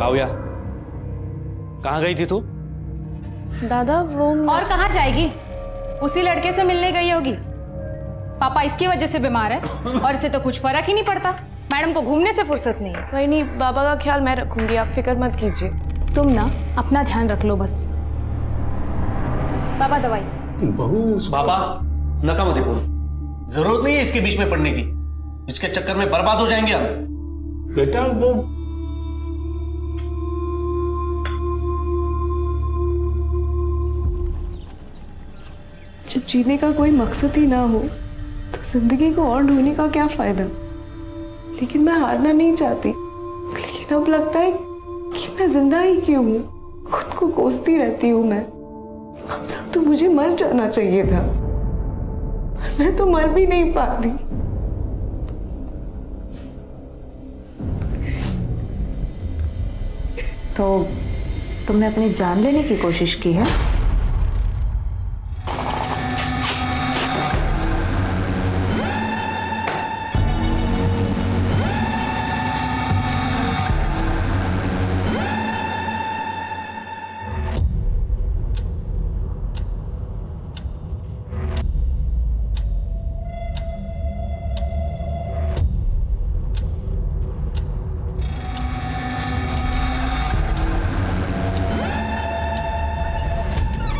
काव्या, कहाँ गई थी तू? दादा वो और कहाँ जाएगी? उसी लड़के से मिलने गई होगी। पापा इसकी वजह से बीमार है और इसे तो कुछ फर्क ही नहीं पड़ता। मैडम को घूमने से फुर्सत नहीं है। वही नहीं, बाबा का ख्याल मैं रखूंगी, आप फिक्र मत कीजिए। तुम ना अपना ध्यान रख लो बस। पापा दवाई। बाबा नका मत बोलो, जरूरत नहीं है इसके बीच में पड़ने की। इसके चक्कर में बर्बाद हो जाएंगे हम। बेटा वो जब जीने का कोई मकसद ही ना हो तो जिंदगी को और ढूंढने का क्या फायदा। लेकिन मैं हारना नहीं चाहती, लेकिन अब लगता है कि मैं जिंदा ही क्यों हूँ। खुद को कोसती रहती हूँ मैं। अब तक तो मुझे मर जाना चाहिए था, पर मैं तो मर भी नहीं पाती। तो तुमने अपनी जान लेने की कोशिश की है?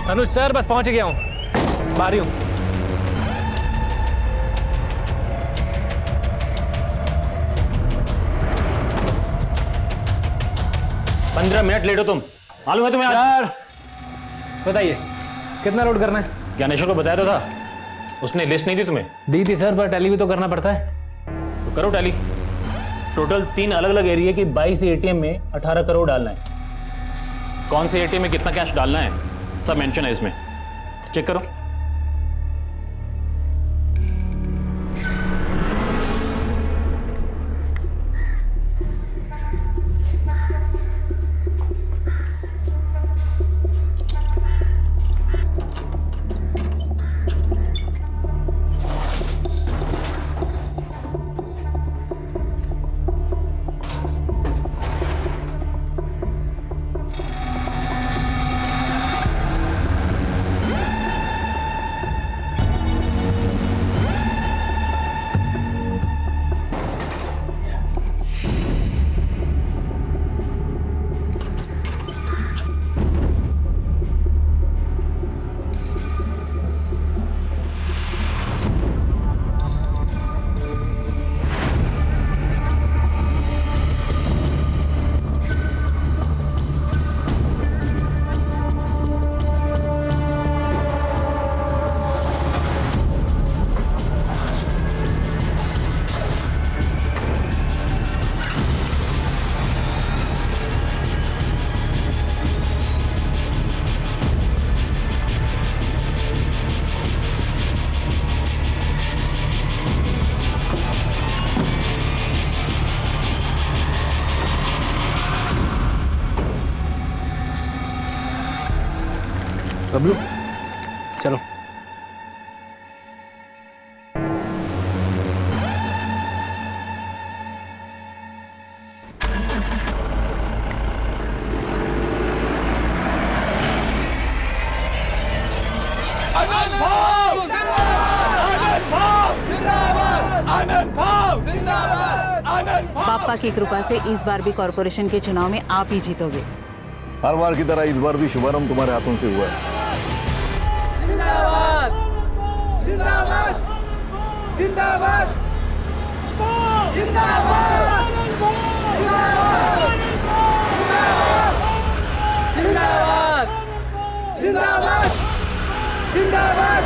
अनुज सर बस पहुंच गया हूं, बाहर ही हूं। पंद्रह मिनट लेट हो तुम, मालूम है तुम्हें? सर बताइए कितना लोड करना है? ज्ञानेश्वर को बताया तो था, उसने लिस्ट नहीं दी तुम्हें? दी थी सर, पर टैली भी तो करना पड़ता है। तो करो टैली। टोटल 3 अलग अलग एरिया की 22 एटीएम में 18 करोड़ डालना है। कौन से एटीएम में कितना कैश डालना है सब मेंशन है इसमें, चेक करो। बबलू चलो। पापा की कृपा से इस बार भी कॉरपोरेशन के चुनाव में आप ही जीतोगे। हर बार की तरह इस बार भी शुभारंभ तुम्हारे हाथों से हुआ है। जिंदाबाद जिंदाबाद जिंदाबाद जिंदाबाद जिंदाबाद जिंदाबाद जिंदाबाद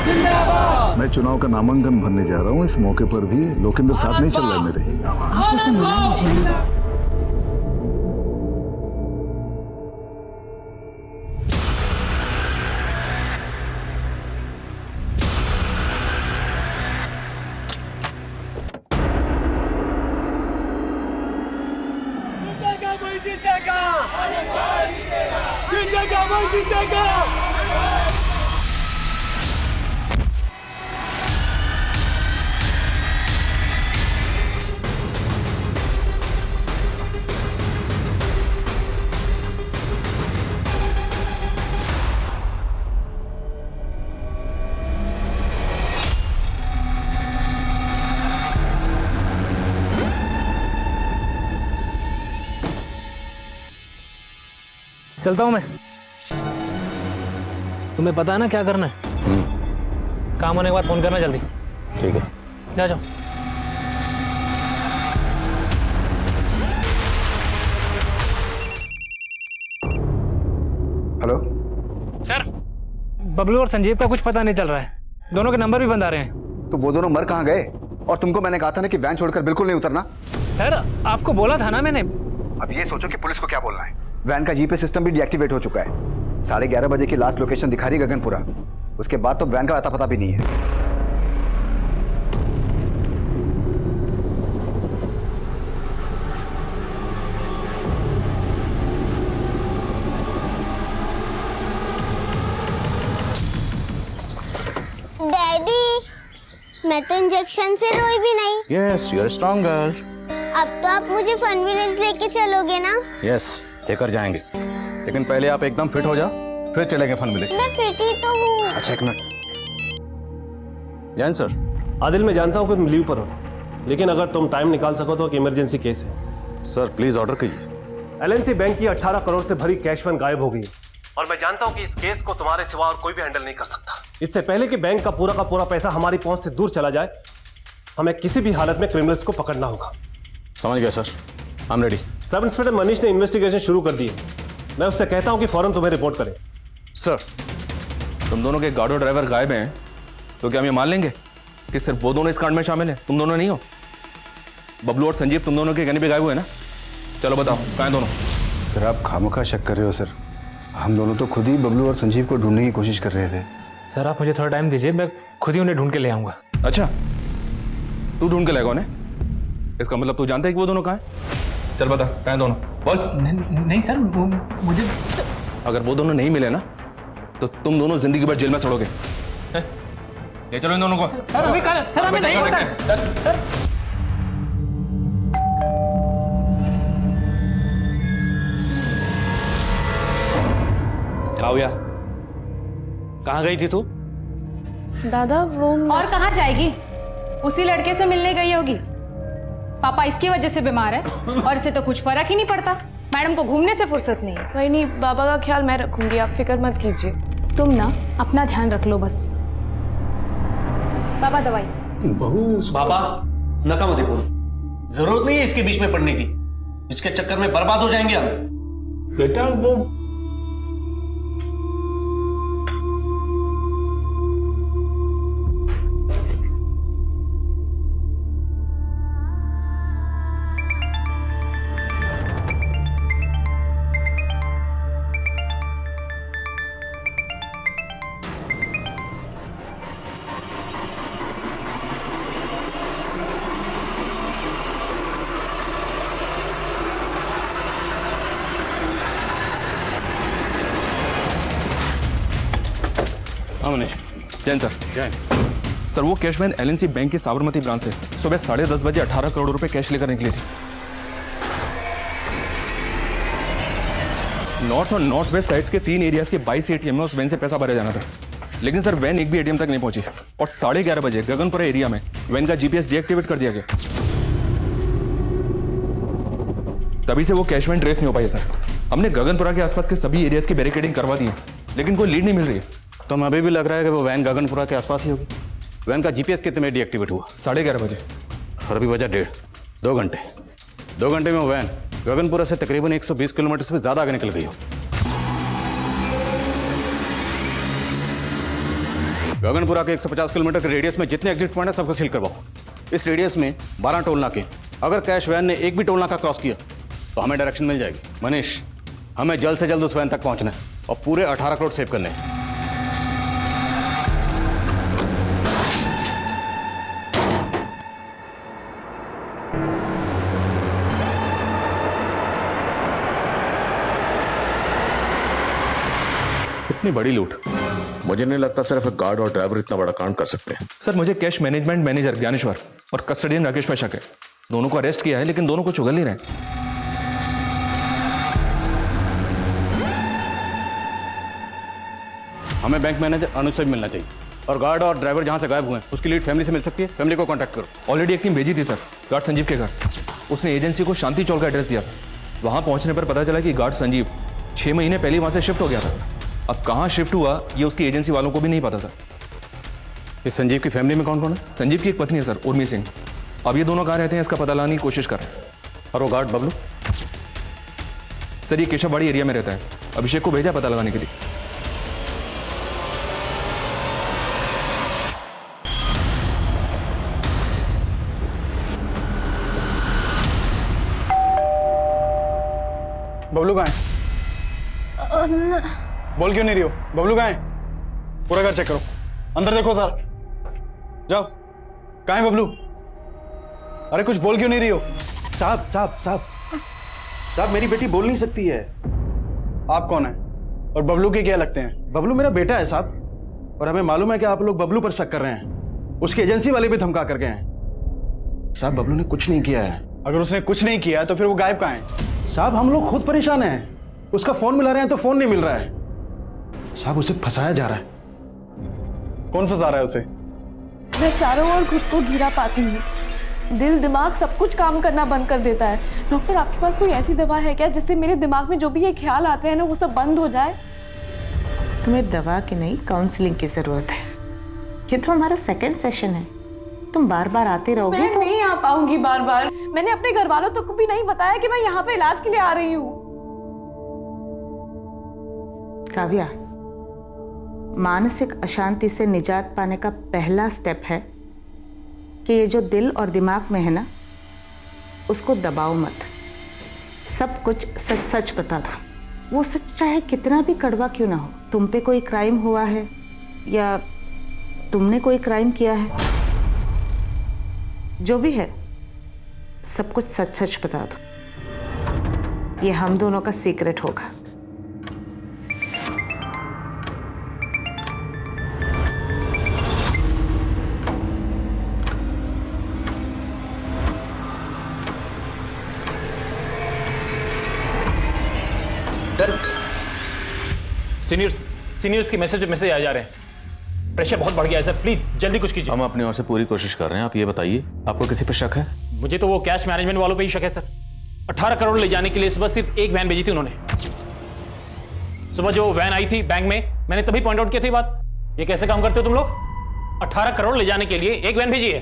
जिंदाबाद। मैं चुनाव का नामांकन भरने जा रहा हूँ। इस मौके पर भी लोकेंद्र साथ नहीं चल रहा है मेरे। आप उसे मना लीजिए। चलता हूँ मैं। तुम्हें पता है ना क्या करना है? काम होने के बाद फोन करना जल्दी। ठीक है। जा जाओ। हेलो सर, बबलू और संजीव का कुछ पता नहीं चल रहा है। दोनों के नंबर भी बंद आ रहे हैं। तो वो दोनों मर कहाँ गए? और तुमको मैंने कहा था ना कि वैन छोड़कर बिल्कुल नहीं उतरना। सर, आपको बोला था ना मैंने। अब ये सोचो कि पुलिस को क्या बोलना है। वैन का जीपीएस सिस्टम भी डीएक्टिवेट हो चुका है। 11:30 बजे की लास्ट लोकेशन दिखा रही गगनपुरा। उसके बाद तो वैन का अता पता भी नहीं है। डैडी, मैं तो इंजेक्शन से रोई भी नहीं। Yes, you are strong girl. अब तो आप मुझे फन विलेज लेके चलोगे ना? यस, लेकर जाएंगे, लेकिन पहले आप एकदम फिट हो जाओ, फिर चलेंगे फन विलेज। मैं फिट ही तो हूँ। अच्छा, एक मिनट। जैन सर। आदिल, मैं जानता हूँ कि तुम लीव पर हो, लेकिन अगर तुम टाइम निकाल सको तो एक इमरजेंसी केस है। सर प्लीज ऑर्डर कीजिए। एलएनसी बैंक की 18 करोड़ से भरी कैश वैन गायब हो गई है और मैं जानता हूं कि इस केस को तुम्हारे सिवा और कोई भी हैंडल नहीं कर सकता। इससे पहले कि बैंक का पूरा पैसा हमारी पहुंच से दूर चला जाए, हमें किसी भी हालत में क्रिमिनल्स को पकड़ना होगा। समझ गया sir, I am ready. Sub inspector Manish ने इन्वेस्टिगेशन शुरू कर दी है। मैं उससे कहता हूं कि फौरन तुम्हें रिपोर्ट करें। सर, तुम दोनों के गार्ड और ड्राइवर गायब हैं, तो क्या हम ये मान लेंगे कि सिर्फ वो दोनों इस कांड में शामिल हैं, तुम दोनों नहीं हो? बबलू और संजीव तुम दोनों के गहने भी गायब हुए ना? चलो बताओ, कहाँ हैं दोनों? सर, आप खामोखा शक कर रहे हो सर। हम दोनों तो खुद ही बबलू और संजीव को ढूंढने की कोशिश कर रहे थे। सर, आप मुझे थोड़ा टाइम दीजिए, मैं खुद ही उन्हें ढूंढ के ले आऊंगा। अच्छा, तू ढूंढ के लाएगा उन्हें? इसका मतलब तू जानता है कि वो दोनों कहाँ हैं? चल बता, कहाँ हैं दोनों? बोल। नहीं सर, मुझे अगर वो दोनों नहीं मिले ना, तो तुम दोनों जिंदगी भर जेल में सड़ोगे। ये चलो इन दोनों को। सर, अभी सर, हमें नहीं पता सर। काव्या, कहाँ गई थी तू? दादा, वो और कहाँ जाएगी? उसी लड़के से मिलने गई होगी। पापा इसकी वजह से बीमार है और इसे तो कुछ फर्क ही नहीं पड़ता। मैडम को घूमने से फुर्सत नहीं है। वही नहीं, बाबा का ख्याल मैं रखूंगी, आप फिक्र मत कीजिए। तुम ना अपना ध्यान रख लो बस। पापा दवाई। बाबा, नकाम देखो, जरूरत नहीं है इसके बीच में पड़ने की। इसके चक्कर में बर्बाद हो जाएंगे हम। बेटा, वो जैन सर। सर, वो कैश वैन एलएनसी बैंक की साबरमती ब्रांच से सुबह 10:30 बजे 18 करोड़ रुपए कैश लेकर निकली थी। नॉर्थ और नॉर्थ वेस्ट साइड्स के 3 एरियाज के 22 एटीएम में उस वैन से पैसा भरा जाना था, लेकिन सर वैन एक भी एटीएम तक नहीं पहुंची और 11:30 बजे गगनपुरा एरिया में वैन का जीपीएस डीएक्टिवेट कर दिया गया। तभी से वो कैश वैन ट्रेस नहीं हो पाई सर। हमने गगनपुरा के आसपास के सभी एरियाज की बैरिकेडिंग करवा दी है, लेकिन कोई लीड नहीं मिल रही है। तो हमें अभी भी लग रहा है कि वो वैन गगनपुरा के आसपास ही होगी। वैन का जीपीएस कितने में डीएक्टिवेट हुआ? 11:30 बजे। और अभी बजा 1.5 2 घंटे। 2 घंटे में वो वैन गगनपुरा से तकरीबन 120 किलोमीटर से ज़्यादा आगे निकल गई हो। गगनपुरा के 150 किलोमीटर के रेडियस में जितने एग्जिट पॉइंट है सबको सील करवाओ। इस रेडियस में 12 टोल नाके। अगर कैश वैन ने एक भी टोल नाका क्रॉस किया तो हमें डायरेक्शन मिल जाएगी। मनीष, हमें जल्द से जल्द उस वैन तक पहुंचना है और पूरे 18 करोड़ सेव करने हैं। इतनी बड़ी लूट, मुझे नहीं लगता सिर्फ एक गार्ड और ड्राइवर इतना बड़ा कांड कर सकते हैं। सर मुझे कैश मैनेजमेंट मैनेजर ज्ञानेश्वर और कस्टडियन राकेश पे शक है। दोनों को अरेस्ट किया है, लेकिन दोनों को चुगल नहीं रहे। हमें बैंक मैनेजर अनुज से मिलना चाहिए और गार्ड और ड्राइवर जहां से गायब हुए हैं उसकी लीड फैमिली से मिल सकती है। फैमिली को कांटेक्ट करो। ऑलरेडी एक टीम भेजी थी सर, गार्ड संजीव के घर। उसने एजेंसी को शांति चौक का एड्रेस दिया। वहां पहुंचने पर पता चला कि गार्ड संजीव 6 महीने पहले वहां से शिफ्ट हो गया था। अब कहाँ शिफ्ट हुआ ये उसकी एजेंसी वालों को भी नहीं पता था। इस संजीव की फैमिली में कौन कौन है? संजीव की एक पत्नी है सर, उर्मी सिंह। अब ये दोनों कहाँ रहते हैं इसका पता लगाने की कोशिश कर रहे हैं। और वो गार्ड बबलू? सर ये केशवबाड़ी एरिया में रहता है। अभिषेक को भेजा पता लगाने के लिए। बबलू कहाँ है? बोल क्यों नहीं रही हो? बबलू कहाँ है? पूरा घर चेक करो, अंदर देखो सर, जाओ। कहाँ है बबलू? अरे कुछ बोल क्यों नहीं रही हो? साहब साहब साहब साहब, मेरी बेटी बोल नहीं सकती है। आप कौन है और बबलू के क्या लगते हैं? बबलू मेरा बेटा है साहब, और हमें मालूम है कि आप लोग बबलू पर शक कर रहे हैं। उसकी एजेंसी वाले भी धमका कर गए हैं। साहब बबलू ने कुछ नहीं किया है। अगर उसने कुछ नहीं किया तो फिर वो गायब कहाँ है? साहब हम लोग खुद परेशान हैं। उसका फोन मिला रहे हैं तो फोन नहीं मिल रहा है। साहब उसे फंसाया जा रहा है। कौन फंसा रहा है उसे? मैं चारों ओर खुद को घिरा पाती हूँ, दिल दिमाग सब कुछ काम करना बंद कर देता है। डॉक्टर आपके पास कोई ऐसी दवा है क्या जिससे मेरे दिमाग में जो भी ये ख्याल आते हैं ना वो सब बंद हो जाए? तुम्हें दवा की नहीं, काउंसलिंग की जरूरत है। ये तो हमारा सेकंड सेशन है, तुम बार बार आते रहोगे मैं तो नहीं आ पाऊंगी बार बार। मैंने अपने घर वालों तक को भी नहीं बताया कि मैं यहाँ पे इलाज के लिए आ रही हूँ। काव्या, मानसिक अशांति से निजात पाने का पहला स्टेप है कि ये जो दिल और दिमाग में है ना, उसको दबाओ मत। सब कुछ सच सच बता दो। वो सच चाहे कितना भी कड़वा क्यों ना हो। तुम पे कोई क्राइम हुआ है या तुमने कोई क्राइम किया है, जो भी है सब कुछ सच सच बता दो। ये हम दोनों का सीक्रेट होगा। सर सीनियर्स की मैसेज आ जा रहे हैं। प्रेशर बहुत बढ़ गया है सर, प्लीज जल्दी कुछ कीजिए। हम अपनी ओर से पूरी कोशिश कर रहे हैं। आप ये बताइए, आपको किसी पर शक है? मुझे तो वो कैश मैनेजमेंट वालों पे ही शक है सर। 18 करोड़ ले जाने के लिए सुबह सिर्फ एक वैन भेजी थी उन्होंने। सुबह जो वैन आई थी बैंक में, मैंने तभी पॉइंट आउट की थी बात। ये कैसे काम करते हो तुम लोग? 18 करोड़ ले जाने के लिए एक वैन भेजी है।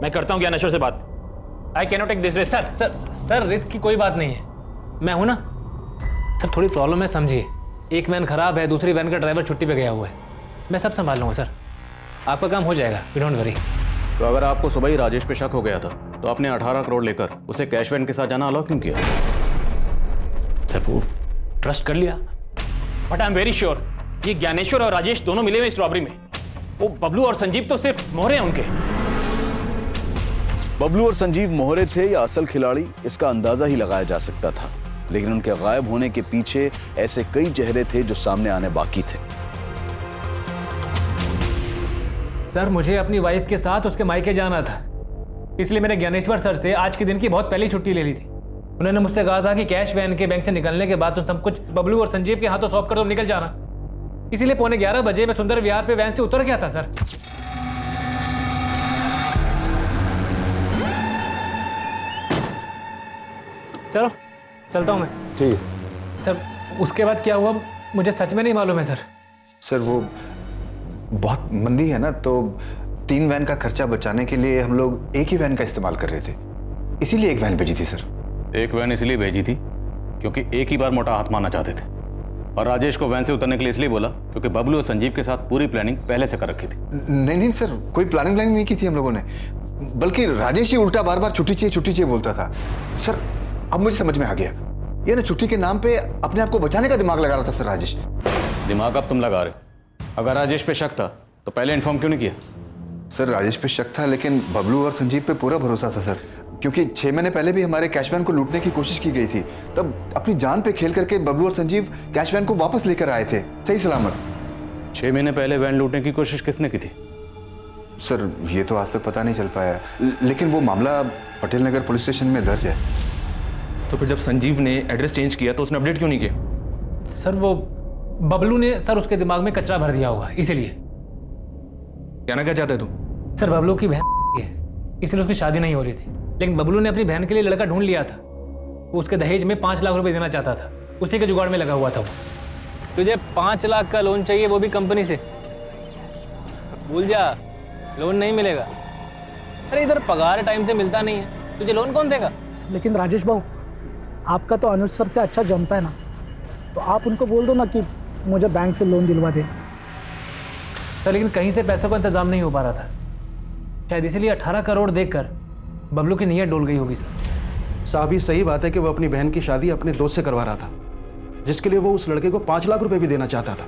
मैं करता हूँ ज्ञानेश्वर से बात। I can not take this risk. Sir risk की कोई बात नहीं है, मैं हूं ना सर। थोड़ी प्रॉब्लम है, समझिए। एक वैन खराब है, दूसरी वैन का ड्राइवर छुट्टी पे गया हुआ है। मैं सब संभाल लूंगा सर, आपका काम हो जाएगा, यू डोंट वरी। तो अगर आपको सुबह ही राजेश पे शक हो गया था तो आपने 18 करोड़ लेकर उसे कैश वैन के साथ जाना अलाउ क्यों किया? सर वो ट्रस्ट कर लिया, but I am very sure ये ज्ञानेश्वर और राजेश दोनों मिले हुए इस रॉबरी में। वो बबलू और संजीव तो सिर्फ मोहरे हैं उनके। बबलू और संजीव मोहरे थे या असल खिलाड़ी, इसका अंदाजा ही लगाया जा सकता था, लेकिन उनके गायब होने के पीछे ऐसे कई चेहरे थे जो सामने आने बाकी थे। सर मुझे अपनी वाइफ के साथ उसके मायके जाना था, इसलिए मैंने ज्ञानेश्वर सर से आज के दिन की बहुत पहले छुट्टी ले ली थी। उन्होंने मुझसे कहा था कि कैश वैन के बैंक से निकलने के बाद तुम सब कुछ बबलू और संजीव के हाथों सौंप कर तुम निकल जाना। इसीलिए 11:15 बजे मैं सुंदर विहार पे वैन से उतर गया था सर। चलो चलता हूँ मैं। ठीक सर उसके बाद क्या हुआ मुझे सच में नहीं मालूम है सर। सर वो बहुत मंदी है ना, तो 3 वैन का खर्चा बचाने के लिए हम लोग एक ही वैन का इस्तेमाल कर रहे थे, इसीलिए एक वैन भेजी थी सर। एक वैन इसलिए भेजी थी क्योंकि एक ही बार मोटा हाथ मारना चाहते थे, और राजेश को वैन से उतरने के लिए इसलिए बोला क्योंकि बबलू और संजीव के साथ पूरी प्लानिंग पहले से कर रखी थी। नहीं सर, कोई प्लानिंग नहीं की थी हम लोगों ने, बल्कि राजेश ही उल्टा बार बार छुट्टी चाहिए बोलता था। सर अब मुझे समझ में आ गया, ये ना छुट्टी के नाम पे अपने आप को बचाने का दिमाग लगा रहा था सर राजेश। दिमाग अब तुम लगा रहे हो। अगर राजेश पे शक था तो पहले इन्फॉर्म क्यों नहीं किया? सर राजेश पे शक था, लेकिन बबलू और संजीव पे पूरा भरोसा था सर, क्योंकि 6 महीने पहले भी हमारे कैश वैन को लूटने की कोशिश की गई थी। तब अपनी जान पे खेल करके बबलू और संजीव कैश वैन को वापस लेकर आए थे सही सलामत। 6 महीने पहले वैन लूटने की कोशिश किसने की थी? सर ये तो आज तक पता नहीं चल पाया, लेकिन वो मामला पटेल नगर पुलिस स्टेशन में दर्ज है। तो फिर जब संजीव ने एड्रेस चेंज किया तो उसने अपडेट क्यों नहीं किया? सर वो बबलू ने सर उसके दिमाग में कचरा भर दिया होगा, इसीलिए। कहना क्या चाहते तू? सर बबलू की बहन है, इसलिए उसकी शादी नहीं हो रही थी, लेकिन बबलू ने अपनी बहन के लिए लड़का ढूंढ लिया था। वो उसके दहेज में 5 लाख रुपए देना चाहता था, उसी के जुगाड़ में लगा हुआ था वो। तुझे 5 लाख का लोन चाहिए, वो भी कंपनी से? भूल जा, लोन नहीं मिलेगा। अरे इधर पगार टाइम से मिलता नहीं है, तुझे लोन कौन देगा? लेकिन राजेश भाऊ, आपका तो अनुज सर से अच्छा जमता है ना, तो आप उनको बोल दो ना कि मुझे बैंक से लोन दिलवा दे। सर लेकिन कहीं से पैसों का इंतजाम नहीं हो पा रहा था, शायद इसीलिए 18 करोड़ देखकर बबलू की नीयत डोल गई होगी सर। साहब ये सही बात है कि वो अपनी बहन की शादी अपने दोस्त से करवा रहा था, जिसके लिए वो उस लड़के को 5 लाख रुपए भी देना चाहता था,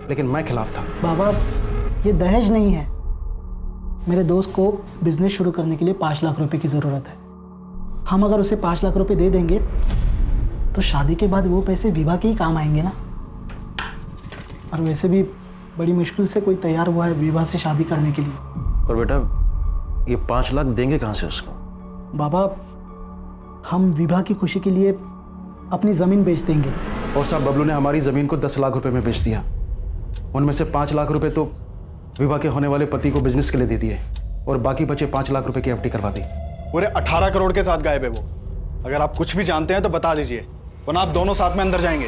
लेकिन मैं खिलाफ था। बाबा ये दहेज नहीं है, मेरे दोस्त को बिजनेस शुरू करने के लिए 5 लाख रुपए की ज़रूरत है। हम अगर उसे 5 लाख रुपए दे देंगे तो शादी के बाद वो पैसे विवाह के ही काम आएंगे ना। और वैसे भी बड़ी मुश्किल से कोई तैयार हुआ है विवाह से शादी करने के लिए। और बेटा ये 5 लाख देंगे कहाँ से उसको? बाबा हम विवाह की खुशी के लिए अपनी ज़मीन बेच देंगे। और साहब बबलू ने हमारी ज़मीन को 10 लाख रुपए में बेच दिया, उनमें से 5 लाख रुपए तो विवाह के होने वाले पति को बिजनेस के लिए दे दिए और बाकी बचे 5 लाख रुपए की एफडी करवा दी। पूरे 18 करोड़ के साथ गायब है वो। अगर आप कुछ भी जानते हैं तो बता दीजिए, वरना आप दोनों साथ में अंदर जाएंगे।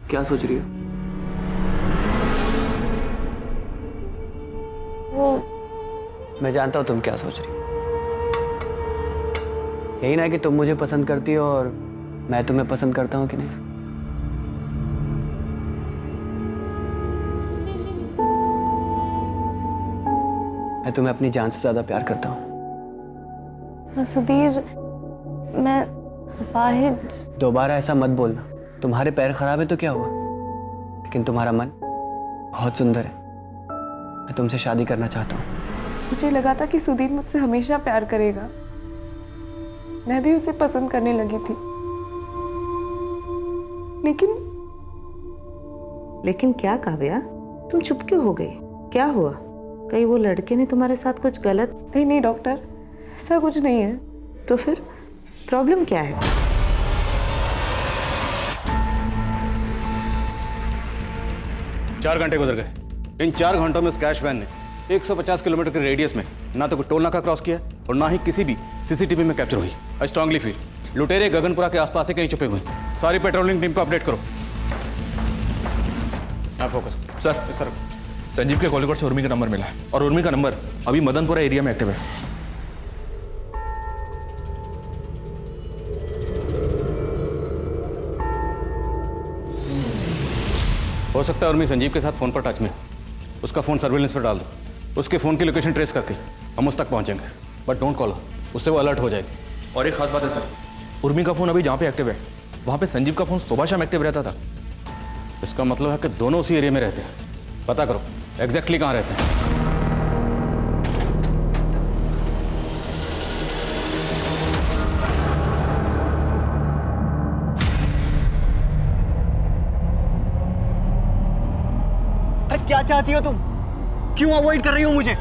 क्या सोच रही हो? मैं जानता हूं तुम क्या सोच रही हो। यही ना कि तुम मुझे पसंद करती हो और मैं तुम्हें पसंद करता हूं कि नहीं? मैं तुम्हें अपनी जान से ज्यादा प्यार करता हूं। सुधीर, मैं वाहिद। दोबारा ऐसा मत बोलना। तुम्हारे पैर खराब है तो क्या हुआ, लेकिन तुम्हारा मन बहुत सुंदर है। मैं तुमसे शादी करना चाहता हूँ। मुझे लगा था कि सुधीर मुझसे हमेशा प्यार करेगा, मैं भी उसे पसंद करने लगी थी, लेकिन क्या काव्या, तुम चुप क्यों हो गई? क्या हुआ? कहीं वो लड़के ने तुम्हारे साथ कुछ गलत? नहीं डॉक्टर, ऐसा कुछ नहीं है। तो फिर प्रॉब्लम क्या है? चार घंटे गुजर गए। इन 4 घंटों में उस कैश वैन ने 150 किलोमीटर के रेडियस में ना तो कोई टोल नाका क्रॉस किया और ना ही किसी भी सीसीटीवी में कैप्चर हुई। आई स्ट्रांगली फील लुटेरे गगनपुरा के आसपास से कहीं छुपे हुए। सारी पेट्रोलिंग टीम को अपडेट करो। आप फोकस सर। संजीव के कॉलिंग से उर्मी का नंबर मिला है और उर्मी का नंबर अभी मदनपुरा एरिया में एक्टिव है। हो सकता है उर्मी संजीव के साथ फोन पर टच में। उसका फोन सर्विलेंस पर डाल दो। उसके फोन की लोकेशन ट्रेस करके हम उस तक पहुंचेंगे, बट डोंट कॉल, उससे वो अलर्ट हो जाएगी। और एक खास बात है सर, उर्मी का फोन अभी जहाँ पे एक्टिव है वहाँ पे संजीव का फोन सुबह शाम एक्टिव रहता था। इसका मतलब है कि दोनों उसी एरिया में रहते हैं। पता करो एग्जैक्टली कहाँ रहते हैं। क्या चाहती हो तुम? क्यों अवॉइड कर रही हो मुझे?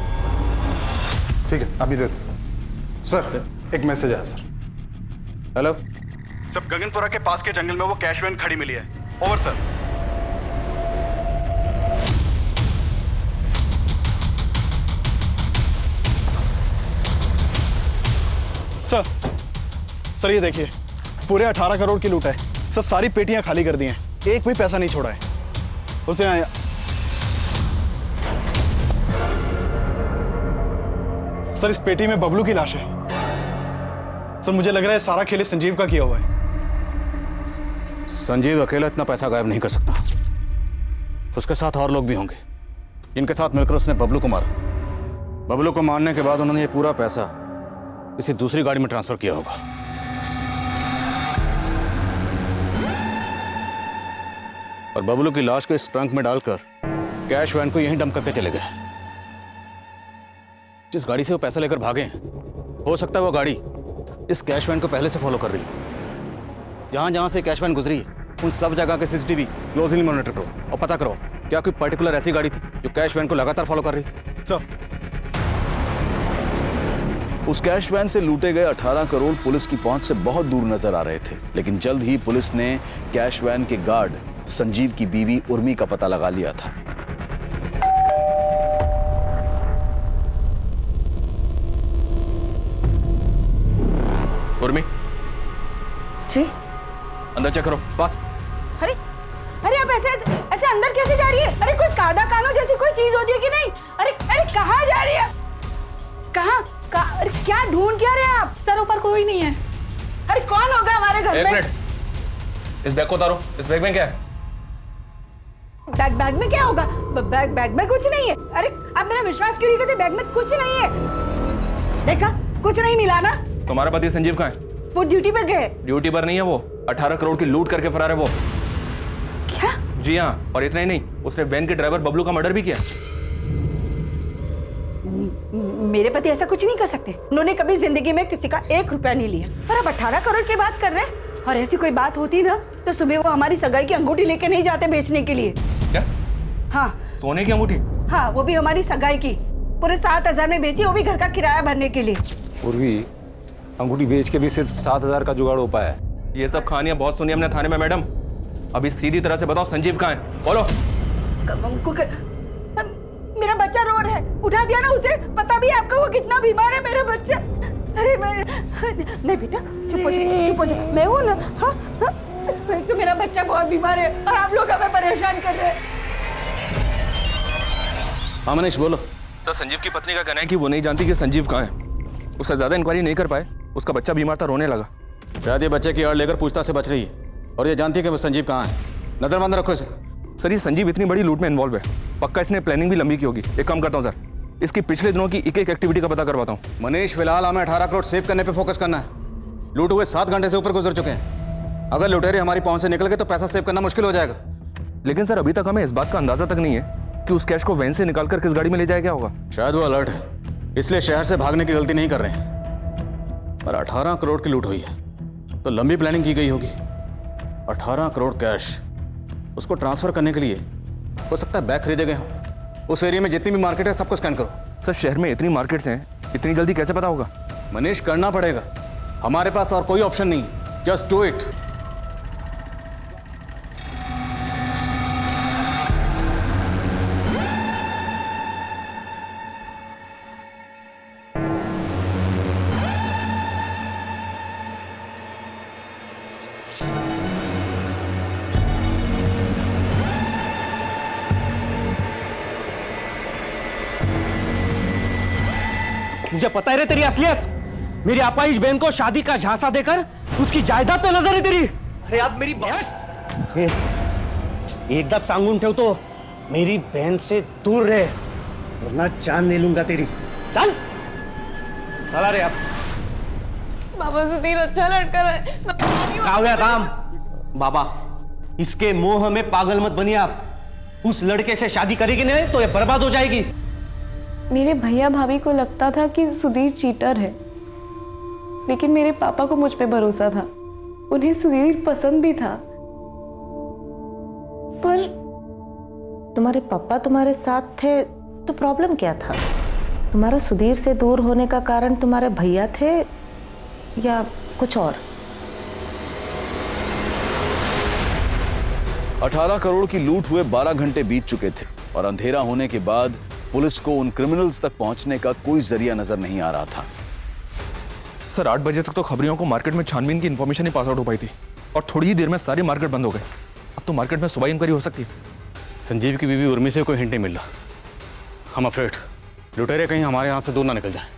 ठीक है अभी दे दो। सर एक मैसेज आया सर। हेलो सब गगनपुरा के पास के जंगल में वो कैश वैन खड़ी मिली है। Over sir. सर ये देखिए, पूरे 18 करोड़ की लूट है सर। सारी पेटियां खाली कर दी हैं, एक भी पैसा नहीं छोड़ा है। उसे सर इस पेटी में बबलू की लाश है। सर मुझे लग रहा है सारा खेल संजीव का किया हुआ है। संजीव अकेला इतना पैसा गायब नहीं कर सकता, उसके साथ और लोग भी होंगे। इनके साथ मिलकर उसने बबलू को मारा। बबलू को मारने के बाद उन्होंने ये पूरा पैसा किसी दूसरी गाड़ी में ट्रांसफर किया होगा। और बबलू की लाश को इस ट्रंक में डालकर कैश वैन को यहीं डंप करके चले गए। जिस गाड़ी से वो पैसा लेकर भागे, हो सकता है वो गाड़ी इस कैश वैन को पहले से फॉलो कर रही है। जहां जहां से कैश वैन गुजरी है उन सब जगह के सीसीटीवी क्लोजली मॉनिटर करो और पता करो क्या कोई पर्टिकुलर ऐसी गाड़ी थी जो कैश वैन को लगातार फॉलो कर रही थी। सर उस कैश वैन से लूटे गए 18 करोड़ पुलिस की पहुंच से बहुत दूर नजर आ रहे थे, लेकिन जल्द ही पुलिस ने कैश वैन के गार्ड संजीव की बीवी उर्मी का पता लगा लिया था। उर्मी अंदर चेक करो बस। अरे अरे आप ऐसे ऐसे अंदर कैसे जा रही है? अरे कोई कादा कानो जैसी कोई चीज होती है कि नहीं? अरे अरे कहाँ जा रही है? कहाँ अरे क्या ढूंढ क्या रहे हैं आप? सर ऊपर कोई नहीं है। अरे कौन होगा हमारे घर एक में? मिनट, इस बैग को उतारो। इस बैग में क्या है? बैग में क्या होगा? बैग में कुछ नहीं है। अरे आप मेरा विश्वास क्यों नहीं करते? बैग में कुछ नहीं है। देखा कुछ नहीं मिला ना? तुम्हारा पति संजीव कहाँ है? वो ड्यूटी पे गए। ड्यूटी पर नहीं है वो, 18 करोड़ की लूट करके फरार है वो। क्या? जी हाँ, और इतना ही नहीं, उसने वैन के ड्राइवर बबलू का मर्डर भी किया। मेरे पति ऐसा कुछ नहीं कर सकते। उन्होंने कभी जिंदगी में किसी का 1 रुपया नहीं लिया। पर अब 18 करोड़ की बात कर रहे हैं। और ऐसी कोई बात होती ना तो सुबह वो हमारी सगाई की अंगूठी लेके नहीं जाते बेचने के लिए। क्या? हाँ, सोने की अंगूठी? हाँ, वो भी हमारी सगाई की। पूरे 7,000 में बेची, वो भी घर का किराया भरने के लिए। उर्वी, अंगूठी बेच के भी सिर्फ 7,000 का जुगाड़ हो पाया है। ये सब कहानियां बहुत सुनी हमने थाने में मैडम। अभी सीधी तरह से बताओ संजीव कहाँ है? बोलो। मेरा बच्चा रो रहा है, उठा दिया ना उसे? पता भी है आपको वो कितना बीमार है मेरा बच्चा? अरे मैं नहीं बेटा, चुप हो जा। मैं हूँ ना। हाँ हाँ, तो मेरा बच्चा बहुत बीमार है और आप लोग हमें परेशान कर रहे हैं। हाँ मनीष बोलो। तो संजीव की पत्नी का कहना है कि वो नहीं जानती कि संजीव कहाँ है। उससे ज्यादा इंक्वायरी नहीं कर पाए, उसका बच्चा बीमार था, रोने लगा। शायद ये बच्चे की आड़ लेकर पूछताछ से बच रही है और ये जानती है कि वो संजीव कहाँ है। नजरबंद रखो इसे। सर ये संजीव इतनी बड़ी लूट में इन्वॉल्व है, पक्का इसने प्लानिंग भी लंबी की होगी। एक काम करता हूँ सर, इसकी पिछले दिनों की एक एक्टिविटी का पता करवाता हूँ। मनीष, फिलहाल हमें 18 करोड़ सेव करने पे फोकस करना है। लूट हुए 7 घंटे से ऊपर गुजर चुके हैं। अगर लुटेरे हमारी पहुंच से निकल गए तो पैसा सेव करना मुश्किल हो जाएगा। लेकिन सर अभी तक हमें इस बात का अंदाजा तक नहीं है कि उस कैश को वैन से निकालकर किस गाड़ी में ले जाया गया होगा। शायद वो अलर्ट है, इसलिए शहर से भागने की गलती नहीं कर रहे हैं। पर 18 करोड़ की लूट हुई है तो लंबी प्लानिंग की गई होगी। 18 करोड़ कैश, उसको ट्रांसफर करने के लिए हो सकता है बैग खरीदे गए हों। उस एरिया में जितनी भी मार्केट है सबको स्कैन करो। सर शहर में इतनी मार्केट्स हैं, इतनी जल्दी कैसे पता होगा? मनीष, करना पड़ेगा, हमारे पास और कोई ऑप्शन नहीं। Just do it. मुझे पता है रे तेरी असलियत। मेरी अपाहिज बहन को शादी का झांसा देकर उसकी जायदाद पे नजर है तेरी। अरे आप मेरी बहन एकदम सांगून ठेव तो मेरी बहन से दूर रहे, वरना जान ले लूंगा तेरी। चल चला रे आप। बाबा सुधीर अच्छा लड़का है। क्या हुआ काम? बाबा इसके मोह में पागल मत बनिए आप। उस लड़के से शादी करेगी नहीं तो ये बर्बाद हो जाएगी। मेरे भैया भाभी को लगता था कि सुधीर चीटर है, लेकिन मेरे पापा को मुझ पे भरोसा था। उन्हें सुधीर पसंद भी था। पर तुम्हारे पापा तुम्हारे साथ थे तो प्रॉब्लम क्या था? तुम्हारा सुधीर से दूर होने का कारण तुम्हारे भैया थे या कुछ और? 18 करोड़ की लूट हुए 12 घंटे बीत चुके थे और अंधेरा होने के बाद पुलिस को उन क्रिमिनल्स तक पहुंचने का कोई जरिया नजर नहीं आ रहा था। सर 8 बजे तक तो खबरियों को मार्केट में छानबीन की इन्फॉर्मेशन ही पास आउट हो पाई थी और थोड़ी ही देर में सारी मार्केट बंद हो गई। अब तो मार्केट में सुबह इंक्वायरी हो सकती है। संजीव की बीवी उर्मी से कोई हिंट नहीं मिल रहा। हम अफ्रेड लुटेरे कहीं हमारे यहां से दूर ना निकल जाए।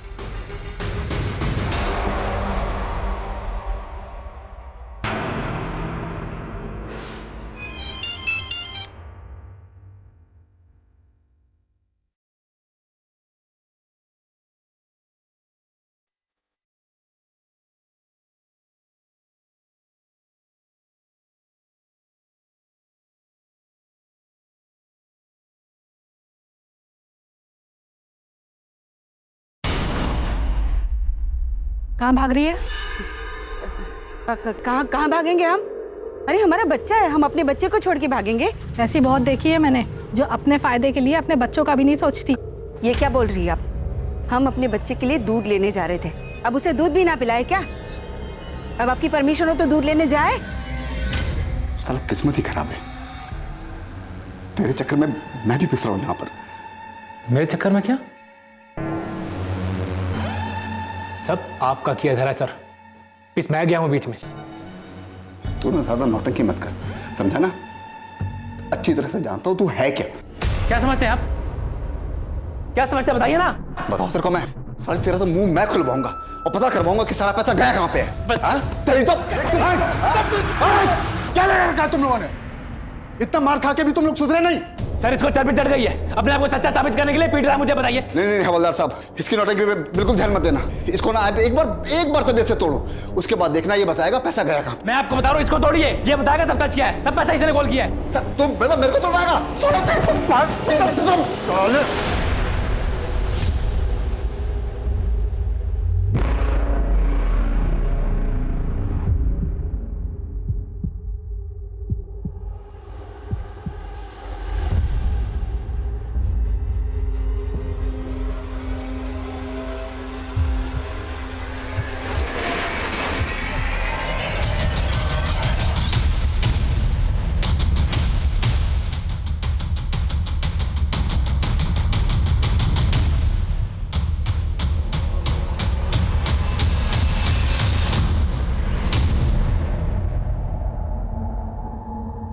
कहाँ भाग रही है? कहाँ भागेंगे हम? अरे हमारा बच्चा है, हम अपने बच्चे को छोड़ के भागेंगे? ऐसी बहुत देखी है मैंने जो अपने फायदे के लिए अपने बच्चों का भी नहीं सोचती। ये क्या बोल रही है आप? हम अपने बच्चे के लिए दूध लेने जा रहे थे, अब उसे दूध भी ना पिलाए क्या? अब आपकी परमिशन हो तो दूध लेने जाए? साला किस्मत ही खराब है। तेरे चक्कर में मैं भी पिस रहा हूं यहाँ पर। मेरे चक्कर में क्या? सब आपका किया धरा सर। मैं गया हूं बीच में। तू ना ज्यादा नौटंकी मत कर, समझा ना? अच्छी तरह से जानता हूँ तू है क्या। क्या समझते हैं आप? क्या समझते हैं बताइए ना। बताओ तेरे को मैं साली तेरा तो मुंह मैं खुलवाऊंगा और पता करवाऊंगा कि सारा पैसा गया कहाँ पे है। हाँ? तेरी तो क्या लगा रखा है तुम लोगों ने? इतना मार खा के भी तुम लोग सुधरे नहीं। सर इसको चर्बी चढ़ गई है, अपने आप को सच्चा साबित करने के लिए पीट रहा है मुझे, बताइए। नहीं हवलदार साहब, इसकी नौटंकी पे बिल्कुल ध्यान मत देना। इसको ना आप एक बार तबीयत से तोड़ो, उसके बाद देखना ये बताएगा पैसा गया कहाँ। मैं आपको बता रहा हूँ, इसको तोड़िए, ये बताएगा सब सच क्या है, सब पैसा इसने गोल किया है। सर तुम मेरे को तोड़वाएगा?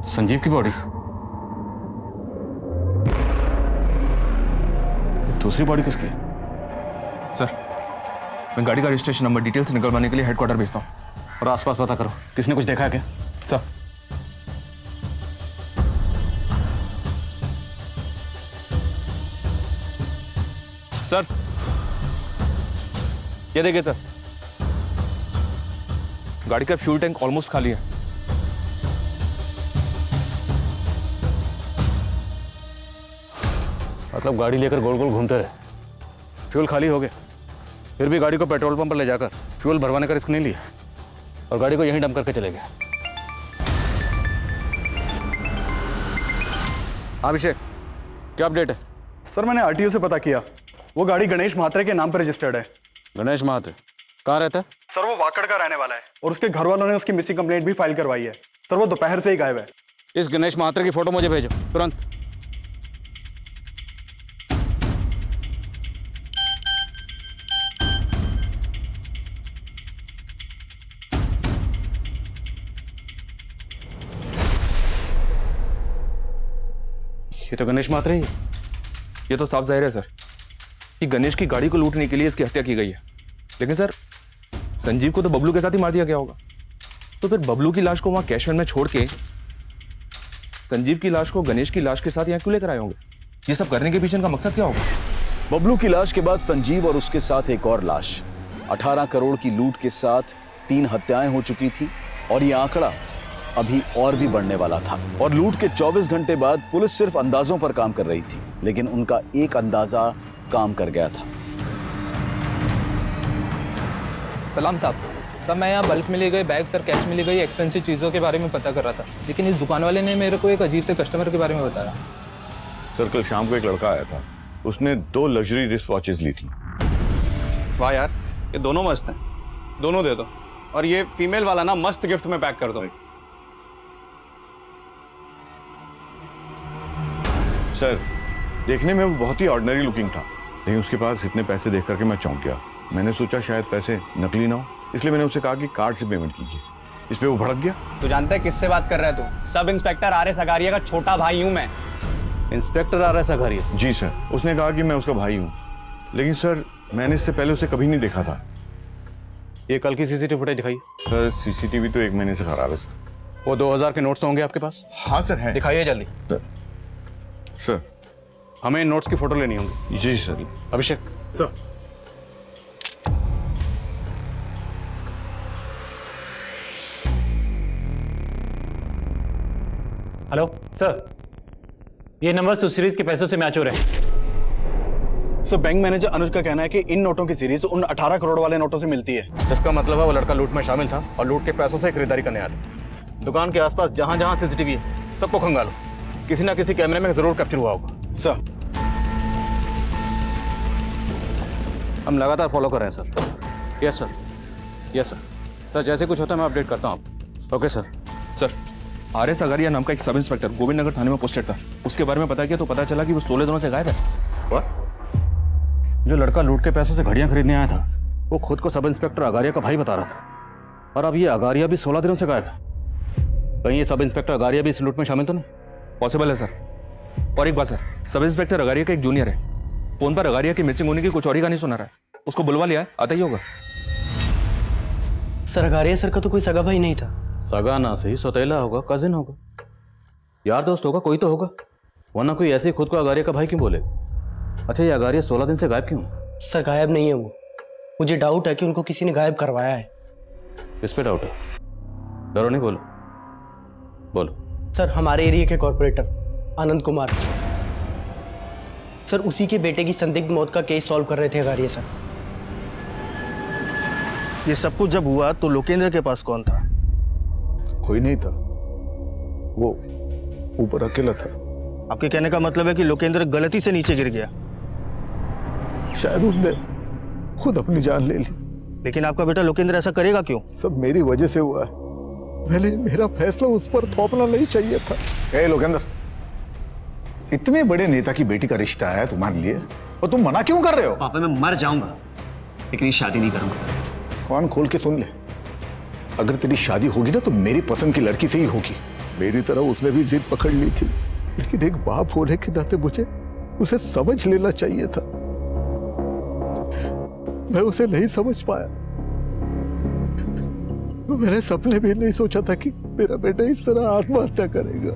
संजीव की बॉडी, दूसरी बॉडी किसकी? सर मैं गाड़ी का रजिस्ट्रेशन नंबर डिटेल्स निकलवाने के लिए हेडक्वार्टर भेजता हूँ। और आसपास पता करो, किसने कुछ देखा है क्या? सर सर ये देखिए सर, गाड़ी का फ्यूल टैंक ऑलमोस्ट खाली है। मतलब गाड़ी लेकर गोल गोल घूमते रहे, फ्यूल खाली हो गए, फिर भी गाड़ी को पेट्रोल पंप पर ले जाकर फ्यूल भरवाने का रिस्क नहीं लिया और गाड़ी को यहीं डंप करके चले गए। अभिषेक, क्या अपडेट है? सर मैंने आरटीओ से पता किया, वो गाड़ी गणेश महात्रे के नाम पर रजिस्टर्ड है। गणेश महात्रे कहाँ रहता है? सर वो वाकड़ का रहने वाला है और उसके घर वालों ने उसकी मिसिंग कंप्लेंट भी फाइल करवाई है। सर वो दोपहर से ही गायब है। इस गणेश महात्रे की फोटो मुझे भेजो तुरंत। ये तो गणेश महात्रे ही है। ये तो साफ जाहिर है सर कि गणेश की गाड़ी को लूटने के लिए इसकी हत्या की गई है, लेकिन सर संजीव को तो बबलू के साथ ही मार दिया गया होगा। तो फिर बबलू की लाश को वहां कैश वैन में छोड़ के संजीव की लाश को गणेश की लाश के साथ यहाँ क्यों लेकर आए होंगे? ये सब करने के पीछे इनका मकसद क्या होगा? बबलू की लाश के बाद संजीव और उसके साथ एक और लाश। 18 करोड़ की लूट के साथ 3 हत्याएं हो चुकी थी और ये आंकड़ा अभी और भी बढ़ने वाला था। और लूट के 24 घंटे बाद पुलिस सिर्फ अंदाजों पर काम कर रही थी, लेकिन उनका एक अंदाजा काम कर गया था। सलाम साहब। सर मैं यहाँ बल्क में ले गए बैग, सर कैश में ले गई एक्सपेंसिव चीज़ों के बारे में पता कर रहा था, लेकिन इस दुकान वाले ने मेरे को एक अजीब से कस्टमर के बारे में बताया। सर कल शाम को एक लड़का आया था, उसने 2 लग्जरी रिस्ट वॉचेस ली थी। वाह यार, ये दोनों मस्त हैं, दोनों दे दो। और ये फीमेल वाला ना मस्त गिफ्ट में पैक कर दो। सर देखने में वो बहुत ही ऑर्डिनरी लुकिंग था, लेकिन उसके पास इतने पैसे देख करके मैं चौंक गया। मैंने सोचा शायद पैसे नकली ना हो, इसलिए मैंने उससे कहा कि कार्ड से पेमेंट कीजिए। इस पे वो भड़क गया। तू जानता है किससे बात कर रहा है तू? Sub inspector R S. अगारिया का छोटा भाई हूं मैं। Inspector R S. अगारिया? जी सर, उसने कहा कि मैं उसका भाई हूँ, लेकिन सर मैंने इससे पहले उसे कभी नहीं देखा था। ये कल की सीसीटीवी फुटेज दिखाइए। सर सीसीटीवी तो 1 महीने से खराब है सर। वो 2000 के नोट्स तो होंगे आपके पास? हाँ सर है। दिखाइए जल्दी। सर हमें इन नोट्स की फोटो लेनी होगी। जी सर। अभिषेक। सर हेलो सर, ये नंबर सुसीरीज के पैसों से मैच हो रहे हैं। सर बैंक मैनेजर अनुज का कहना है कि इन नोटों की सीरीज उन 18 करोड़ वाले नोटों से मिलती है। इसका मतलब है वो लड़का लूट में शामिल था और लूट के पैसों से खरीदारी करने आया था। दुकान के आसपास जहां जहां सीसीटीवी है सबको खंगालो, किसी ना किसी कैमरे में जरूर कैप्चर हुआ होगा। सर हम लगातार फॉलो कर रहे हैं sir. Yes sir, yes sir. Sir जैसे कुछ होता है मैं अपडेट करता हूँ आपको। Okay sir. Sir RS. Agariya नाम का एक सब इंस्पेक्टर गोविंद नगर थाने में पोस्टेड था, उसके बारे में पता किया तो पता चला कि वो 16 दिनों से गायब है। जो लड़का लूट के पैसों से घड़ियां खरीदने आया था वो खुद को सब इंस्पेक्टर अगारिया का भाई बता रहा था, और अब ये अगारिया भी 16 दिनों से गायब है। कहीं ये सब इंस्पेक्टर अगारिया भी इस लूट में शामिल तो नहीं? पॉसिबल है सर। और एक बात सर, सब इंस्पेक्टर अगारिया का एक जूनियर है, फोन पर अगारिया की मिसिंग होने की कुछ और ही कहानी सुना रहा है। उसको बुलवा लिया है, आता ही होगा। सर अगारिया सर का तो कोई सगा भाई नहीं था। सगा ना सही, सौतेला होगा, कजिन होगा, यार दोस्त होगा, कोई तो होगा, वरना कोई ऐसे ही खुद को अगारिया का भाई क्यों बोले? अच्छा, ये अगारिया 16 दिन से गायब क्यों? सर गायब नहीं है वो, मुझे डाउट है कि उनको किसी ने गायब करवाया है। किस पे डाउट है? डरो नहीं, बोलो बोलो। सर हमारे एरिया के कॉर्पोरेटर आनंद कुमार, सर उसी के बेटे की संदिग्ध मौत का केस सॉल्व कर रहे थे अगारिया सर। ये सब कुछ जब हुआ तो लोकेंद्र के पास कौन था? कोई नहीं था, वो ऊपर अकेला था। आपके कहने का मतलब है कि लोकेंद्र गलती से नीचे गिर गया? शायद उसने खुद अपनी जान ले ली। लेकिन आपका बेटा लोकेंद्र ऐसा करेगा क्यों? सब मेरी वजह से हुआ है। मेरा फैसला उस पर थोपना नहीं चाहिए था। ए लोकेंद्र, इतने बड़े नेता की बेटी का रिश्ता है तुम्हारे लिए और तुम मना क्यों कर रहे हो? पापा मैं मर जाऊंगा लेकिन ये शादी नहीं करूंगा। कान खोल के सुन ले, अगर तेरी शादी होगी ना तो मेरी पसंद की लड़की से ही होगी। मेरी तरह उसने भी जिद पकड़ ली थी, लेकिन एक बाप होने के नाते मुझे उसे समझ लेना चाहिए था। मैं उसे नहीं समझ पाया। मैंने सपने भी नहीं सोचा था कि मेरा बेटा इस तरह आत्महत्या करेगा।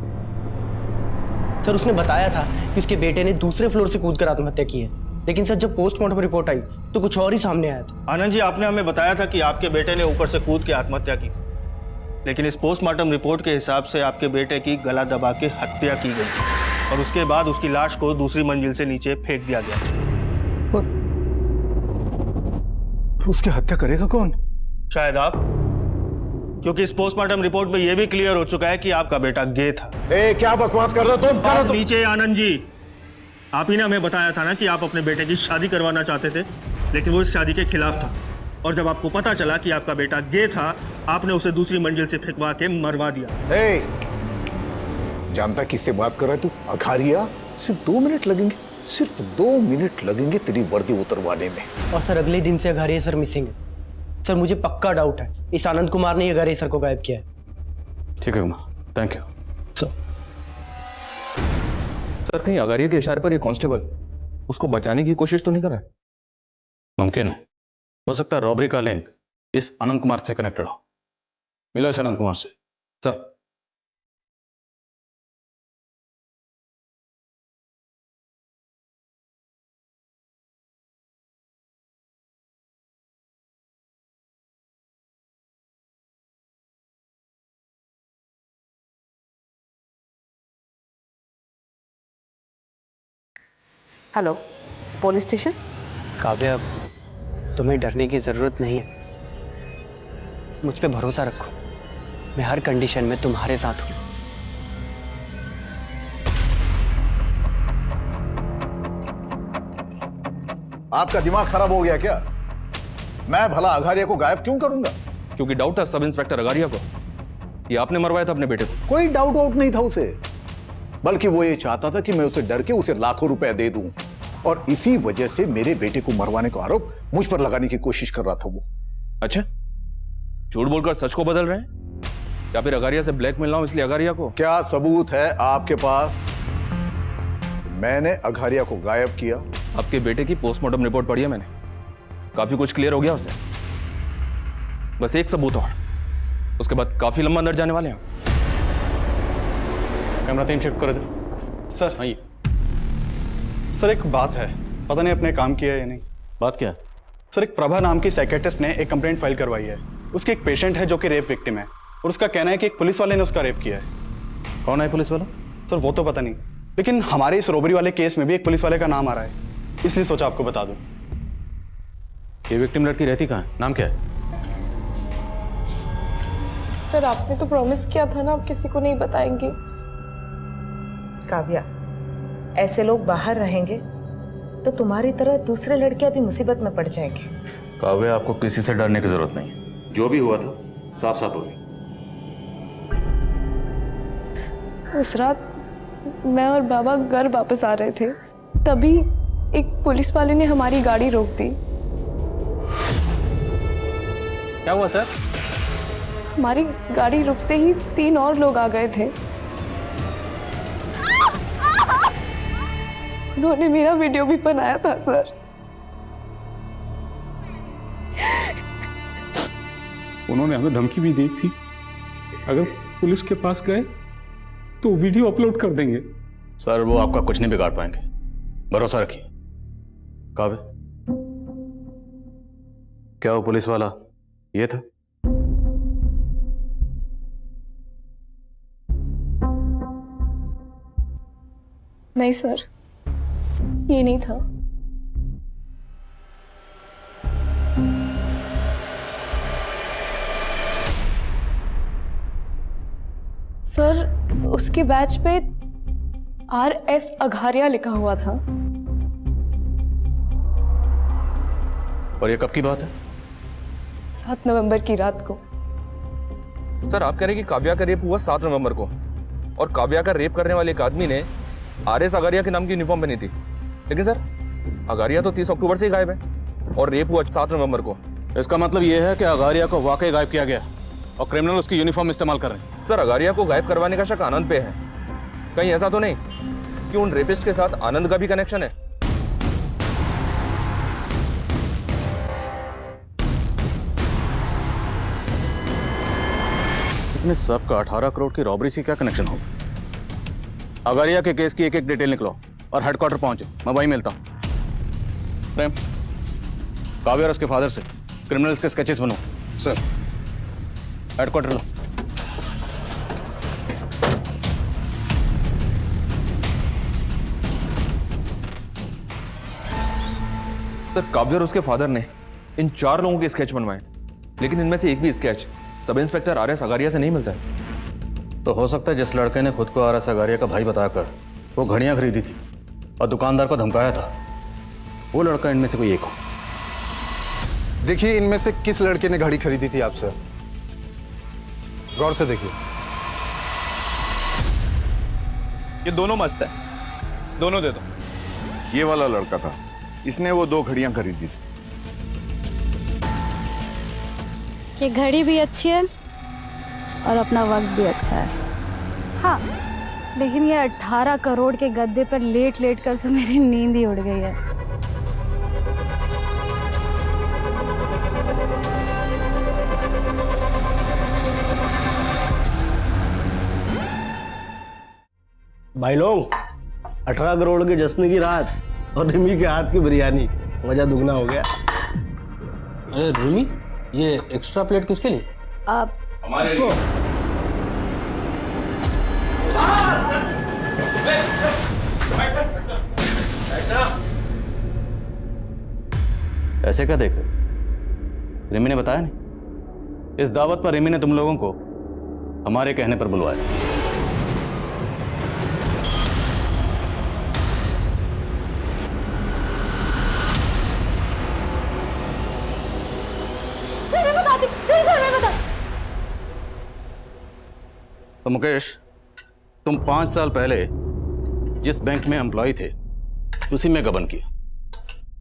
सर उसने बताया था कि उसके बेटे ने दूसरे फ्लोर से कूदकर आत्महत्या की है, लेकिन सर जब पोस्टमार्टम रिपोर्ट आई तो कुछ और ही सामने आया था। आनंद जी, आपने हमें बताया था कि आपके बेटे ने ऊपर से कूद के आत्महत्या की, लेकिन इस पोस्टमार्टम रिपोर्ट के हिसाब से आपके बेटे की गला दबा के हत्या की गई और उसके बाद उसकी लाश को दूसरी मंजिल से नीचे फेंक दिया गया। पर उसकी हत्या करेगा कौन? शायद आप, क्योंकि इस पोस्टमार्टम रिपोर्ट में यह भी क्लियर हो चुका है कि आपका बेटा गे था। क्या बकवास कर रहे हो तुम? आप नीचे आनंद जी, आप ही ने हमें बताया था ना कि आप अपने बेटे की शादी करवाना चाहते थे, लेकिन वो इस शादी के खिलाफ था। और जब आपको पता चला कि आपका बेटा गे था, आपने उसे दूसरी मंजिल से फेंकवा के मरवा दिया। जानता किससे बात कर रहा है तू? अखारिया। सिर्फ 2 मिनट लगेंगे, सिर्फ 2 मिनट लगेंगे तेरी वर्दी उतरवाने में। और सर अगले दिन से अगारिया सर मिसिंग है। सर मुझे पक्का डाउट है इस आनंद कुमार ने अगारिया सर को गायब किया है। ठीक है कुमार, थैंक यू सर। कहीं अगारिया के इशारे पर ये कांस्टेबल उसको बचाने की कोशिश तो नहीं कर रहा है? मुमकिन है, हो सकता है रॉबरी का लिंक इस आनंद कुमार से कनेक्टेड हो। मिलो इस आनंद कुमार से। Sir hello, police station. Kavya, तुम्हें डरने की जरूरत नहीं है, मुझ पे भरोसा रखो, मैं हर कंडीशन में तुम्हारे साथ हूं। आपका दिमाग खराब हो गया क्या? मैं भला अघारिया को गायब क्यों करूंगा? क्योंकि डाउट था सब इंस्पेक्टर अगारिया को, ये आपने मरवाया था अपने बेटे को। कोई डाउट वाउट नहीं था उसे, बल्कि वो ये चाहता था कि मैं उसे डर के उसे लाखों रुपए दे दूं, और इसी वजह से मेरे बेटे को मरवाने का आरोप मुझ पर लगाने की कोशिश कर रहा था वो। अच्छा, झूठ बोलकर सच को बदल रहे हैं, या फिर अगारिया से ब्लैकमेल ना हो इसलिए अगारिया को? क्या सबूत है आपके पास? मैंने अघारिया को गायब किया। आपके बेटे की पोस्टमार्टम रिपोर्ट पढ़ी है मैंने, काफी कुछ क्लियर हो गया उससे। बस एक सबूत और, उसके बाद काफी लंबा अंदर जाने वाले हैं। कैमरा टीम शिफ्ट कर दे। सर आइए। सर एक बात है, पता नहीं अपने काम किया है या नहीं। बात क्या? सर एक प्रभा नाम की साइकेट्रिस्ट ने एक कंप्लेंट फाइल करवाई है। उसकी एक पेशेंट है जो कि रेप विक्टिम है, और उसका कहना है कि एक पुलिस वाले ने उसका रेप किया है। कौन है पुलिस वाला? सर वो तो पता नहीं, लेकिन हमारे इस रोबरी वाले केस में भी एक पुलिस वाले का नाम आ रहा है, इसलिए सोचा आपको बता दूं। ये विक्टिम लड़की रहती कहाँ है? नाम क्या है? सर आपने तो प्रॉमिस किया था ना आप किसी को नहीं बताएंगे। काव्या, ऐसे लोग बाहर रहेंगे तो तुम्हारी तरह दूसरे लड़कियां भी मुसीबत में पड़ जाएंगे। काव्या, आपको किसी से डरने की जरूरत नहीं है, जो भी हुआ था साफ साफ हो गई। उस रात मैं और बाबा घर वापस आ रहे थे, तभी एक पुलिस वाले ने हमारी गाड़ी रोक दी। क्या हुआ सर? हमारी गाड़ी रुकते ही 3 और लोग आ गए थे। उन्होंने मेरा वीडियो भी बनाया था सर। उन्होंने हमें धमकी भी दी थी, अगर पुलिस के पास गए तो वीडियो अपलोड कर देंगे। सर वो आपका कुछ नहीं बिगाड़ पाएंगे, भरोसा रखिए। काव्य, क्या वो पुलिस वाला ये था? नहीं सर, ये नहीं था। सर उसके बैच पे RS अघारिया लिखा हुआ था। और ये कब की बात है? 7 नवंबर की रात को। सर आप कह रहे हैं कि काव्या का रेप हुआ 7 नवंबर को, और काव्या का रेप करने वाले एक आदमी ने RS अगारिया के नाम की यूनिफॉर्म पहनी थी। लेकिन सर अगारिया तो 30 अक्टूबर से ही गायब है और रेप हुआ 7 नवंबर को। इसका मतलब यह है कि अगारिया को वाकई गायब किया गया और क्रिमिनल उसकी यूनिफॉर्म इस्तेमाल कर रहे हैं। सर अगारिया को गायब करवाने का शक आनंद पे है। कहीं ऐसा तो नहीं कि उन रेपिस्ट के साथ आनंद का भी कनेक्शन है? इतने सब का 18 करोड़ की रॉबरी से क्या कनेक्शन होगा? अगारिया के केस की एक एक डिटेल निकलो और हेडक्वार्टर पहुंचो, मैं वहीं मिलता हूं। प्रेम, काव्या और उसके फादर से क्रिमिनल्स के स्केचेस बनो। सर हेडक्वार्टर लो। सर काव्या और उसके फादर ने इन 4 लोगों के स्केच बनवाए, लेकिन इनमें से एक भी sketch sub inspector RS Agariya से नहीं मिलता है। तो हो सकता है जिस लड़के ने खुद को RS अगारिया का भाई बताकर वो घड़ियां खरीदी थी और दुकानदार को धमकाया था, वो लड़का इनमें से कोई एक हो। देखिए इनमें से किस लड़के ने घड़ी खरीदी थी आपसे, गौर से देखिए। ये दोनों मस्त है, दोनों दे दो। ये वाला लड़का था, इसने वो 2 घड़ियां खरीदी थी। ये घड़ी भी अच्छी है और अपना वक्त भी अच्छा है। हाँ, लेकिन ये 18 करोड़ के गद्दे पर लेट लेट कर तो मेरी नींद ही उड़ गई है। भाई लोग, 18 करोड़ के जश्न की रात और रिमी के हाथ की बिरयानी, मजा दुगना हो गया। अरे रिमी, ये एक्स्ट्रा प्लेट किसके लिए? आप हमारे लिए। ऐसे क्या देख रहे? रिमी ने बताया नहीं? इस दावत पर रिमी ने तुम लोगों को हमारे कहने पर बुलवाया। तो मुकेश, तुम 5 साल पहले जिस बैंक में एम्प्लॉय थे उसी में गबन किया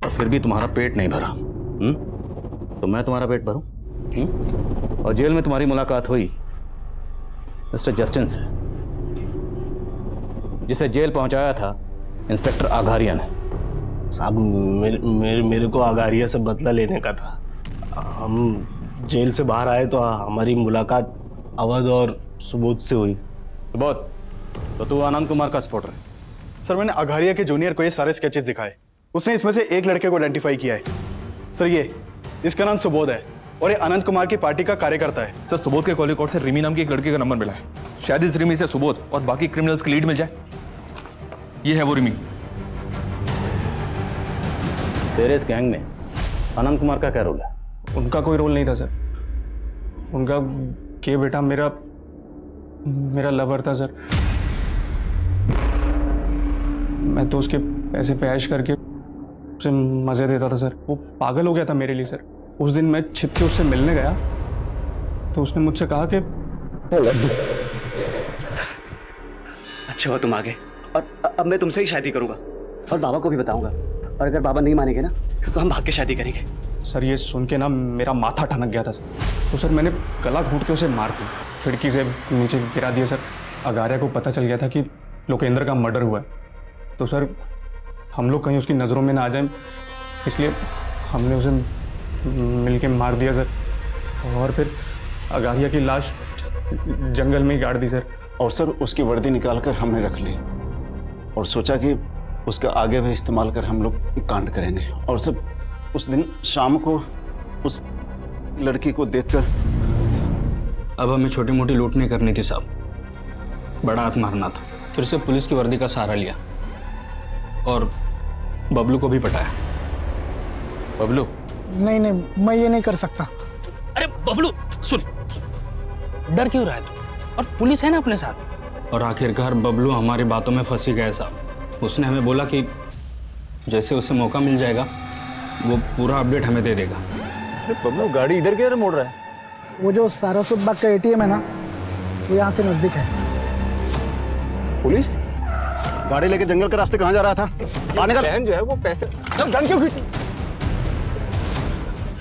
और फिर भी तुम्हारा पेट नहीं भरा। तो मैं तुम्हारा पेट भरूं? और जेल में तुम्हारी मुलाकात हुई मिस्टर जस्टिन से, जिसे जेल पहुंचाया था इंस्पेक्टर अघारिया ने। साहब मेरे को अघारिया से बदला लेने का था। हम जेल से बाहर आए तो हमारी मुलाकात अवध और सुबोध से हुई। सुबोध, तो तू आनंद कुमार का सपोर्टर है? सर मैंने अघारिया के जूनियर को ये सारे स्केचेस दिखाए, उसने इसमें से एक लड़के को आइडेंटिफाई किया है। सर ये, इसका नाम सुबोध है और ये आनंद कुमार की पार्टी का कार्यकर्ता है। सर सुबोध के कॉल रिकॉर्ड से रिमी नाम की एक लड़के का नंबर मिला है। शायद इस रिमी से सुबोध और बाकी क्रिमिनल्स की लीड मिल जाए। ये है वो रिमी। तेरे इस गैंग में आनंद कुमार का क्या रोल है? उनका कोई रोल नहीं था सर। उनका के बेटा मेरा लवर था सर। मैं तो उसके पैसे पे ऐश करके उसे मजे देता था सर। वो पागल हो गया था मेरे लिए सर। उस दिन मैं छिप के उससे मिलने गया तो उसने मुझसे कहा कि अच्छा हुआ तुम आ गए, और अब मैं तुमसे ही शादी करूंगा और बाबा को भी बताऊंगा, और अगर बाबा नहीं मानेंगे ना तो हम भाग के शादी करेंगे। सर ये सुन के ना मेरा माथा ठनक गया था सर। तो सर मैंने गला घोंट के उसे मार दी, खिड़की से नीचे गिरा दिया सर। अगारिया को पता चल गया था कि लोकेंद्र का मर्डर हुआ है, तो सर हम लोग कहीं उसकी नज़रों में ना आ जाएं, इसलिए हमने उसे मिलके मार दिया सर। और फिर अगारिया की लाश जंगल में ही गाड़ दी सर। और सर उसकी वर्दी निकाल कर हमने रख ली और सोचा कि उसका आगे भी इस्तेमाल कर हम लोग कांड करेंगे। और सर उस दिन शाम को उस लड़की को देखकर अब हमें छोटी मोटी लूट नहीं करनी थी साहब, बड़ा हाथ मारना था। फिर से पुलिस की वर्दी का सहारा लिया और बबलू को भी पटाया। बबलू? नहीं नहीं, मैं ये नहीं कर सकता। अरे बबलू सुन, डर क्यों रहा है तू? और पुलिस है ना अपने साथ। और आखिरकार बबलू हमारी बातों में फंसी गया साहब। उसने हमें बोला कि जैसे उसे मौका मिल जाएगा वो पूरा अपडेट हमें दे देगा। अरे बबलू गाड़ी इधर किधर मोड़ रहा है? वो जो सारस्वत बाग का एटीएम है ना, वो यहाँ से नजदीक है। पुलिस गाड़ी लेके जंगल के रास्ते कहाँ जा रहा था? आने का बहन जो है वो पैसे गन क्यों खींची?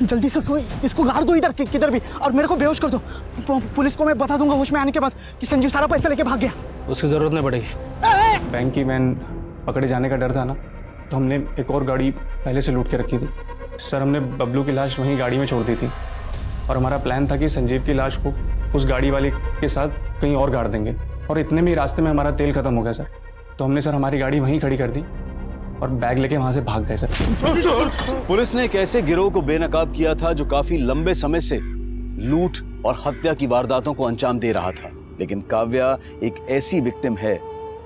जल्दी से इसको गाड़ दो इधर किधर भी, और मेरे को बेहोश कर दो। पुलिस को मैं बता दूंगा होश में आने के बाद कि संजीव सारा पैसा लेके भाग गया। उसकी जरूरत नहीं पड़ेगी। बैंक की वैन पकड़े जाने का डर था ना, तो हमने एक और गाड़ी पहले से लूट के रखी थी सर। हमने बबलू की लाश वहीं गाड़ी में छोड़ दी थी और हमारा प्लान था कि संजीव की लाश को उस गाड़ी वाले के साथ कहीं और गाड़ देंगे। और इतने में रास्ते में हमारा तेल खत्म हो गया सर, तो हमने सर हमारी गाड़ी वहीं खड़ी कर दी और बैग लेके वहां से भाग गए सर। पुलिस ने एक ऐसे गिरोह को बेनकाब किया था जो काफी लंबे समय से लूट और हत्या की वारदातों को अंजाम दे रहा था। लेकिन काव्या एक ऐसी विक्टिम है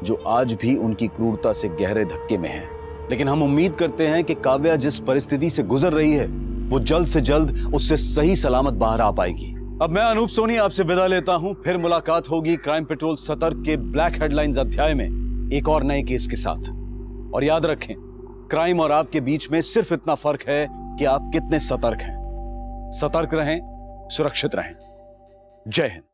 जो आज भी उनकी क्रूरता से गहरे धक्के में है। लेकिन हम उम्मीद करते हैं कि काव्या जिस परिस्थिति से गुजर रही है वो जल्द से जल्द उससे सही सलामत बाहर आ पाएगी। अब मैं अनूप सोनी आपसे विदा लेता हूं। फिर मुलाकात होगी क्राइम पेट्रोल सतर्क के ब्लैक हेडलाइंस अध्याय में एक और नए केस के साथ। और याद रखें, क्राइम और आपके बीच में सिर्फ इतना फर्क है कि आप कितने सतर्क हैं। सतर्क रहें, सुरक्षित रहें। जय हिंद।